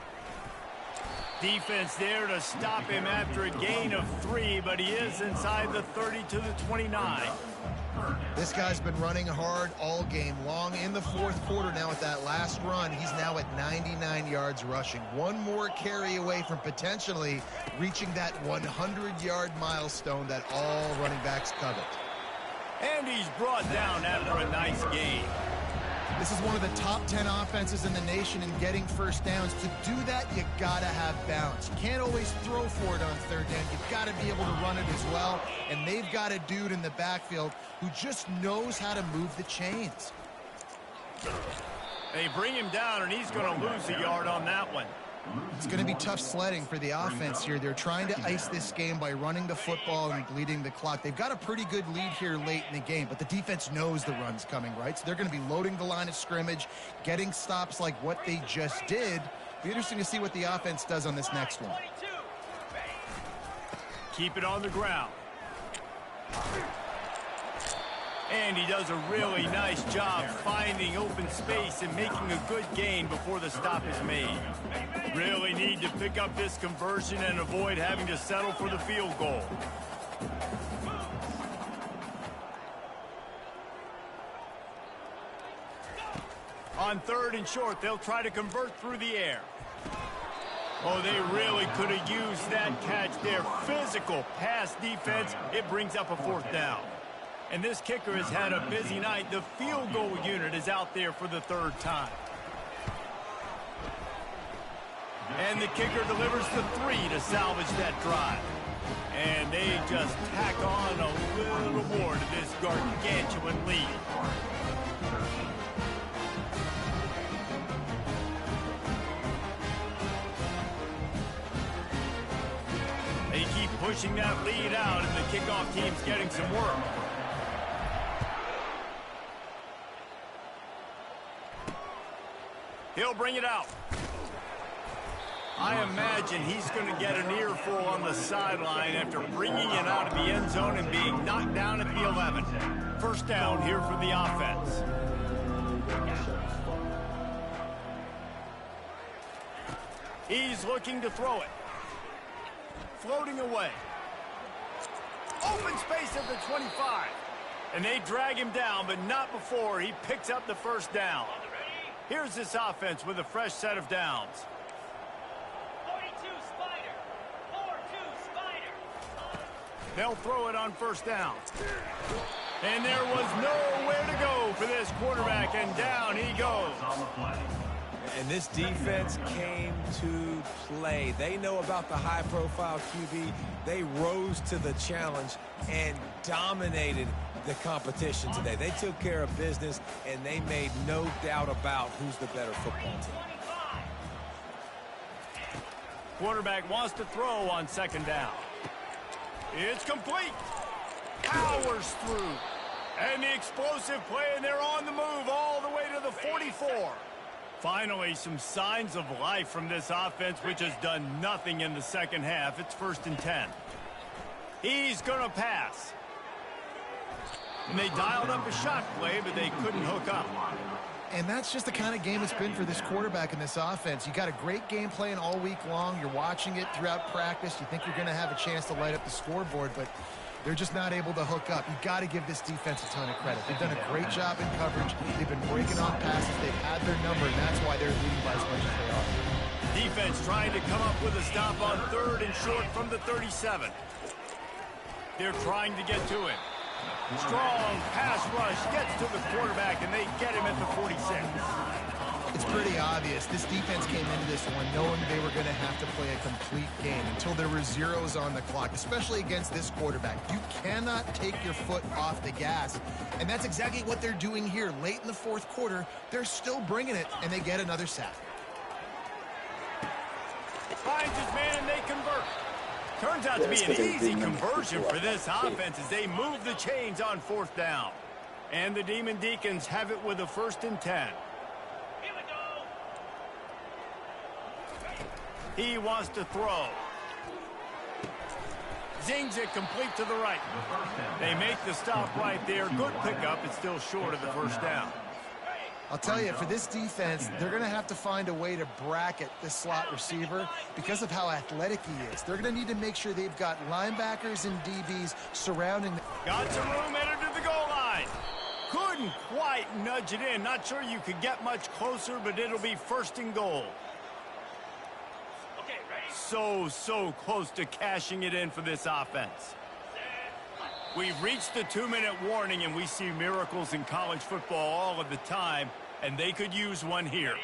Defense there to stop him after a gain of 3, but he is inside the 30 to the 29. This guy's been running hard all game long. In the fourth quarter now with that last run, he's now at 99 yards rushing. One more carry away from potentially reaching that 100-yard milestone that all running backs covet. And he's brought down after a nice gain. This is one of the top 10 offenses in the nation in getting first downs. To do that, you gotta have balance. You can't always throw for it on third down. You've got to be able to run it as well. And they've got a dude in the backfield who just knows how to move the chains. They bring him down, and he's going to lose a yard on that one. It's going to be tough sledding for the offense here. They're trying to ice this game by running the football and bleeding the clock. They've got a pretty good lead here late in the game, but the defense knows the run's coming, right? So they're going to be loading the line of scrimmage, getting stops like what they just did. Be interesting to see what the offense does on this next one. Keep it on the ground. And he does a really nice job finding open space and making a good gain before the stop is made. Really need to pick up this conversion and avoid having to settle for the field goal. On third and short, they'll try to convert through the air. Oh, they really could have used that catch there. Physical pass defense. It brings up a fourth down. And this kicker has had a busy night. The field goal unit is out there for the third time. And the kicker delivers the 3 to salvage that drive. And they just tack on a little more to this gargantuan lead. They keep pushing that lead out, and the kickoff team's getting some work. He'll bring it out. I imagine he's going to get an earful on the sideline after bringing it out of the end zone and being knocked down at the 11. First down here for the offense. He's looking to throw it. Floating away. Open space at the 25. And they drag him down, but not before he picks up the first down. Here's this offense with a fresh set of downs. 42 Spider. 4-2 Spider. They'll throw it on first down. And there was nowhere to go for this quarterback, and down he goes. And this defense came to play. They know about the high-profile QB. They rose to the challenge and dominated the competition today. They took care of business, and they made no doubt about who's the better football team. Quarterback wants to throw on second down. It's complete. Powers through. And the explosive play, and they're on the move all the way to the 44. Finally, some signs of life from this offense, which has done nothing in the second half. It's 1st and 10. He's going to pass. And they dialed up a shot play, but they couldn't hook up. And that's just the kind of game it's been for this quarterback in this offense. You got a great game plan all week long. You're watching it throughout practice. You think you're going to have a chance to light up the scoreboard, but they're just not able to hook up. You've got to give this defense a ton of credit. They've done a great job in coverage. They've been breaking on passes. They've had their number, and that's why they're leading by as much as they are. Defense trying to come up with a stop on 3rd and short from the 37. They're trying to get to him. Strong pass rush gets to the quarterback, and they get him at the 46. It's pretty obvious. This defense came into this one knowing they were going to have to play a complete game until there were zeros on the clock, especially against this quarterback. You cannot take your foot off the gas, and that's exactly what they're doing here. Late in the 4th quarter, they're still bringing it, and they get another sack. Finds his man, and they convert. Turns out to be an easy conversion for this offense as they move the chains on 4th down. And the Demon Deacons have it with a 1st and 10. He wants to throw. Zings it complete to the right. They make the stop right there. Good pickup. It's still short of the 1st down. I'll tell you, for this defense, they're going to have to find a way to bracket this slot receiver because of how athletic he is. They're going to need to make sure they've got linebackers and DBs surrounding them. Got some room, entered to the goal line. Couldn't quite nudge it in. Not sure you could get much closer, but it'll be 1st and goal. So close to cashing it in for this offense. We've reached the 2-minute warning, and we see miracles in college football all of the time, and they could use one here.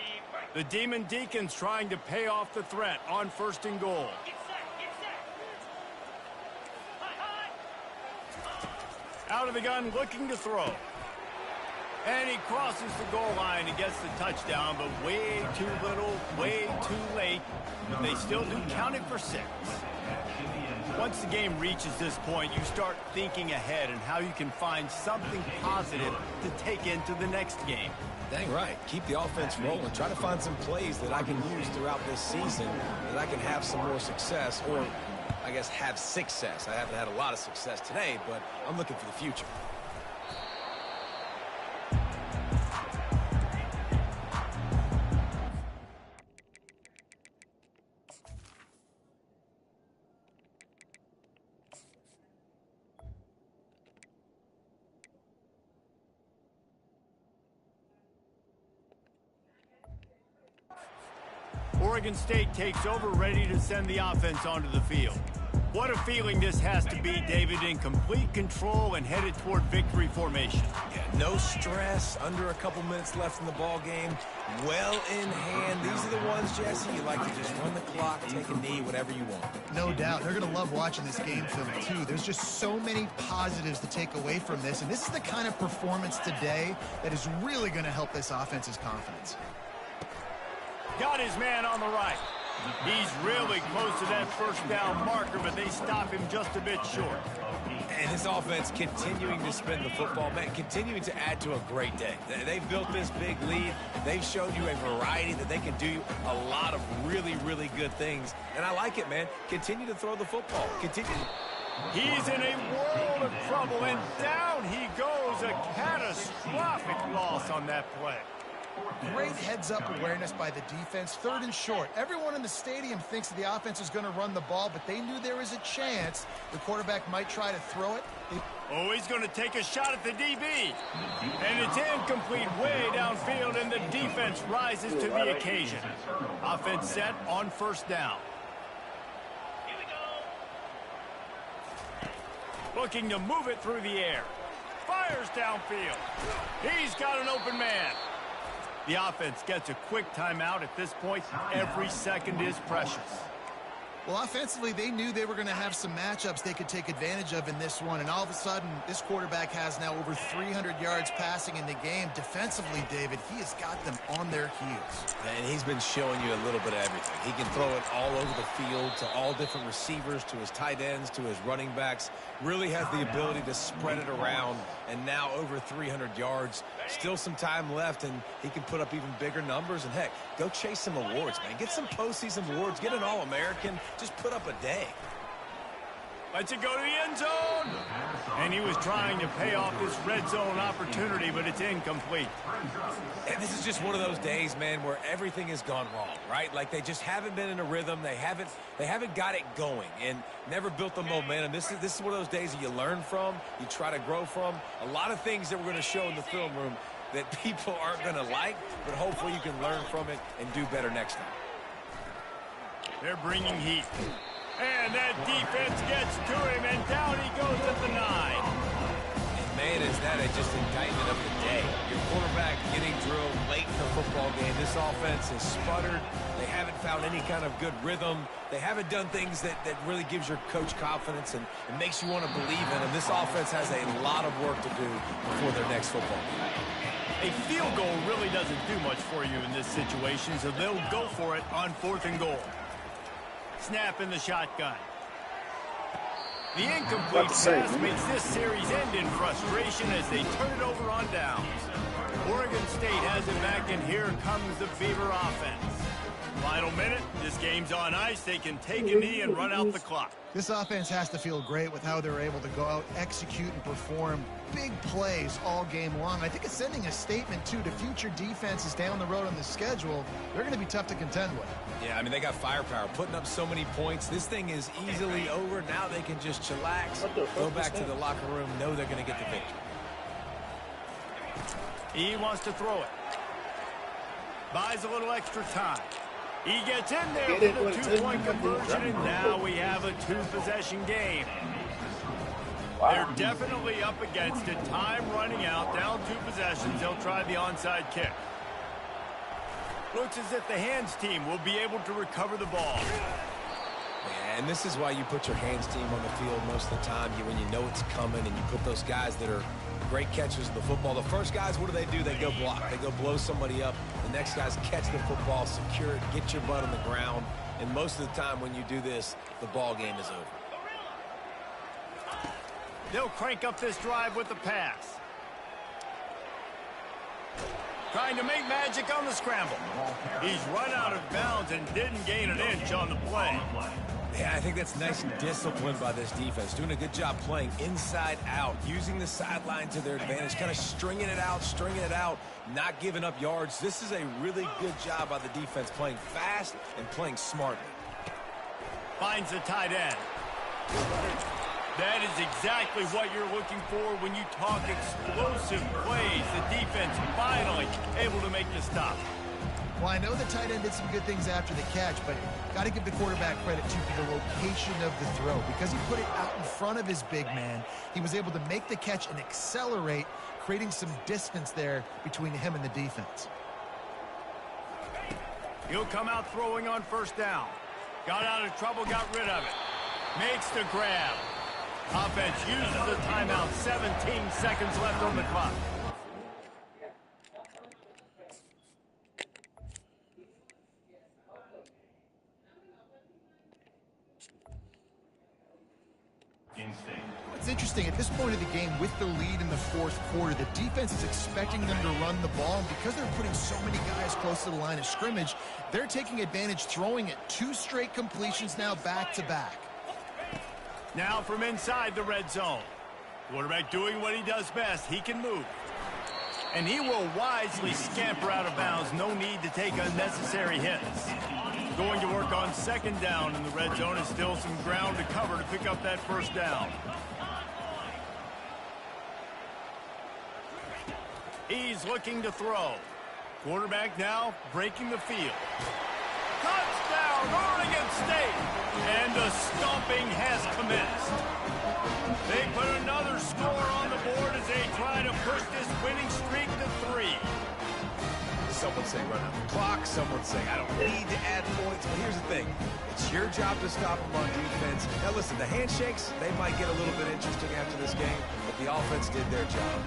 The Demon Deacons trying to pay off the threat on 1st and goal. Out of the gun, looking to throw. And he crosses the goal line and gets the touchdown, but way too little, way too late. They still do count it for 6. Once the game reaches this point, you start thinking ahead and how you can find something positive to take into the next game. Dang right. Keep the offense rolling. Try to find some plays that I can use throughout this season that I can have some more success, or I guess have success. I haven't had a lot of success today, but I'm looking for the future. Oregon State takes over, ready to send the offense onto the field. What a feeling this has to be, David, in complete control and headed toward victory formation. Yeah, no stress, under a couple minutes left in the ball game, well in hand. These are the ones, Jesse, you like to just run the clock, take a knee, whatever you want. No doubt. They're going to love watching this game film, too. There's just so many positives to take away from this, and this is the kind of performance today that is really going to help this offense's confidence. Got his man on the right. He's really close to that 1st down marker, but they stop him just a bit short. And this offense continuing to spin the football, man, continuing to add to a great day. They've built this big lead. They've shown you a variety that they can do a lot of really, really good things. And I like it, man. Continue to throw the football. Continue. He's in a world of trouble, and down he goes. A catastrophic loss on that play. Great heads-up awareness by the defense. 3rd and short. Everyone in the stadium thinks that the offense is going to run the ball, but they knew there was a chance the quarterback might try to throw it. Oh, he's going to take a shot at the DB. And it's incomplete way downfield, and the defense rises to the occasion. Offense set on 1st down. Looking to move it through the air. Fires downfield. He's got an open man. The offense gets a quick timeout at this point. Every second is precious. Well, offensively, they knew they were going to have some matchups they could take advantage of in this one, and all of a sudden, this quarterback has now over 300 yards passing in the game. Defensively, David, he has got them on their heels. And he's been showing you a little bit of everything. He can throw it all over the field to all different receivers, to his tight ends, to his running backs. Really has the ability to spread it around, and now over 300 yards. Still some time left, and he can put up even bigger numbers. And, heck, go chase some awards, man. Get some postseason awards. Get an All-American. Just put up a day. Lets it go to the end zone. And he was trying to pay off this red zone opportunity, but it's incomplete. And this is just one of those days, man, where everything has gone wrong, right? Like they just haven't been in a rhythm. They haven't got it going and never built the momentum. This is one of those days that you learn from, you try to grow from. A lot of things that we're going to show in the film room that people aren't going to like, but hopefully you can learn from it and do better next time. They're bringing heat. And that defense gets to him, and down he goes at the 9. And, man, is that just indictment of the day. Your quarterback getting drilled late in the football game. This offense has sputtered. They haven't found any kind of good rhythm. They haven't done things that really gives your coach confidence and makes you want to believe in them. This offense has a lot of work to do before their next football game. A field goal really doesn't do much for you in this situation, so they'll go for it on 4th and goal. Snap in the shotgun. The incomplete pass makes this series end in frustration as they turn it over on downs. Oregon State has it back, and here comes the Beaver offense. Final minute. This game's on ice. They can take a knee and run out the clock. This offense has to feel great with how they're able to go out, execute, and perform big plays all game long. I think it's sending a statement, too, to future defenses down the road on the schedule. They're going to be tough to contend with. Yeah, I mean, they got firepower, putting up so many points. This thing is easily over. Now they can just chillax, go back to the locker room, know they're going to get the victory. He wants to throw it. Buys a little extra time. He gets in there for the 2-point conversion, and now we have a 2-possession game. They're definitely up against it. Time running out, down 2 possessions. They'll try the onside kick. Looks as if the hands team will be able to recover the ball. Yeah, and this is why you put your hands team on the field most of the time when you know it's coming, and you put those guys that are great catchers of the football. The first guys, what do? They go block. They go blow somebody up. The next guys catch the football, secure it, get your butt on the ground. And most of the time when you do this, the ball game is over. They'll crank up this drive with the pass. Trying to make magic on the scramble. He's run out of bounds and didn't gain an inch on the play. Yeah, I think that's nice discipline by this defense. Doing a good job playing inside out, using the sideline to their advantage, kind of stringing it out, not giving up yards. This is a really good job by the defense, playing fast and playing smartly. Finds the tight end. That is exactly what you're looking for when you talk explosive plays. The defense finally able to make the stop. Well, I know the tight end did some good things after the catch, but got to give the quarterback credit, too, for the location of the throw. Because he put it out in front of his big man, he was able to make the catch and accelerate, creating some distance there between him and the defense. He'll come out throwing on 1st down. Got out of trouble, got rid of it. Makes the grab. Offense uses the timeout. 17 seconds left on the clock. It's interesting, at this point of the game, with the lead in the 4th quarter, the defense is expecting them to run the ball, and because they're putting so many guys close to the line of scrimmage, they're taking advantage, throwing it 2 straight completions now back-to-back. Now from inside the red zone. Quarterback doing what he does best. He can move. And he will wisely scamper out of bounds. No need to take unnecessary hits. Going to work on 2nd down in the red zone, and still some ground to cover to pick up that 1st down. He's looking to throw. Quarterback now breaking the field. Touchdown, Oregon State! And the stomping has commenced. They put another score on the board as they try to push this winning streak to 3. Some would say run out the clock. Some would say I don't need to add points. But here's the thing. It's your job to stop them on defense. Now listen, the handshakes, they might get a little bit interesting after this game, but the offense did their job.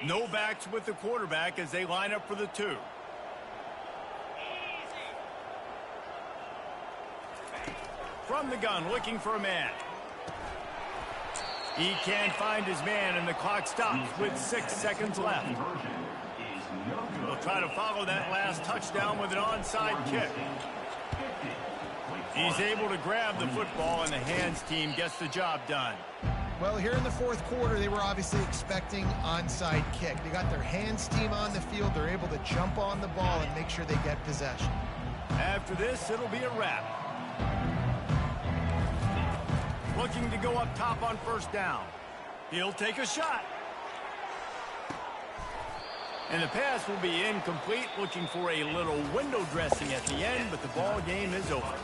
No backs with the quarterback as they line up for the 2. From the gun, looking for a man. He can't find his man, and the clock stops with 6 seconds left. We'll try to follow that last touchdown with an onside kick. He's able to grab the football, and the hands team gets the job done. Well, here in the fourth quarter, they were obviously expecting onside kick. They got their hands team on the field. They're able to jump on the ball and make sure they get possession. After this, it'll be a wrap. Looking to go up top on first down. He'll take a shot. And the pass will be incomplete, looking for a little window dressing at the end, but the ball game is over.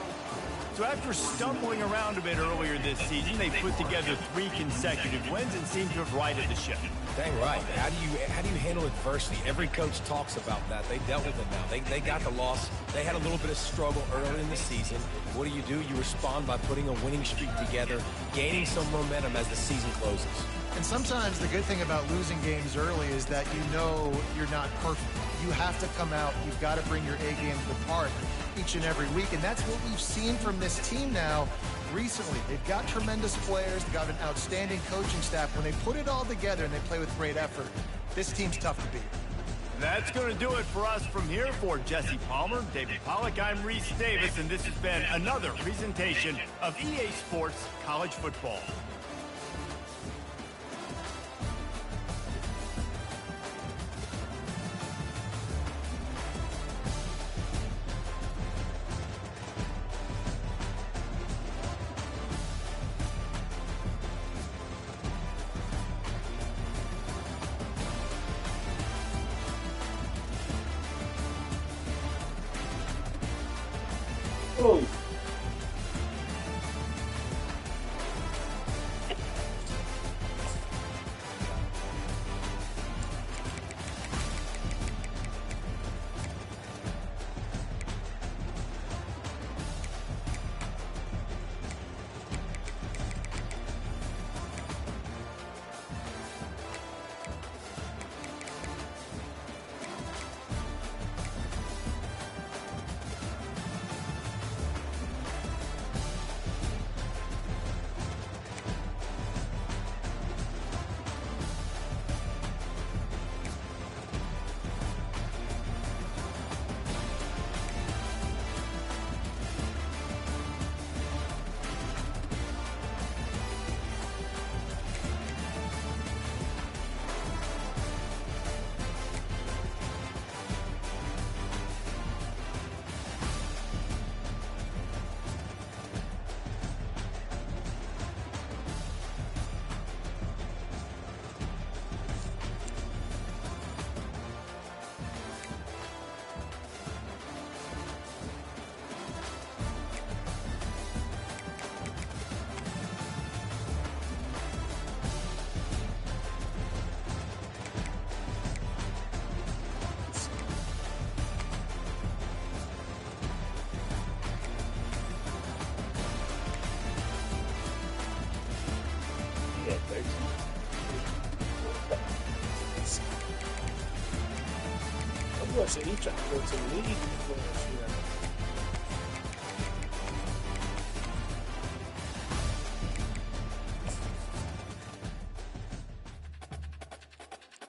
So after stumbling around a bit earlier this season, they put together 3 consecutive wins and seem to have righted the ship. Dang right. How do you handle adversity? Every coach talks about that. They dealt with it now. They got the loss. They had a little bit of struggle early in the season. What do? You respond by putting a winning streak together, gaining some momentum as the season closes. And sometimes the good thing about losing games early is that you know you're not perfect. You have to come out. You've got to bring your A game to the park each and every week. And that's what we've seen from this team now recently. They've got tremendous players. They've got an outstanding coaching staff. When they put it all together and they play with great effort, this team's tough to beat. That's going to do it for us from here. For Jesse Palmer, David Pollack, I'm Reese Davis, and this has been another presentation of EA Sports College Football. Oh. I'm going to say he tried to go to the league before this year.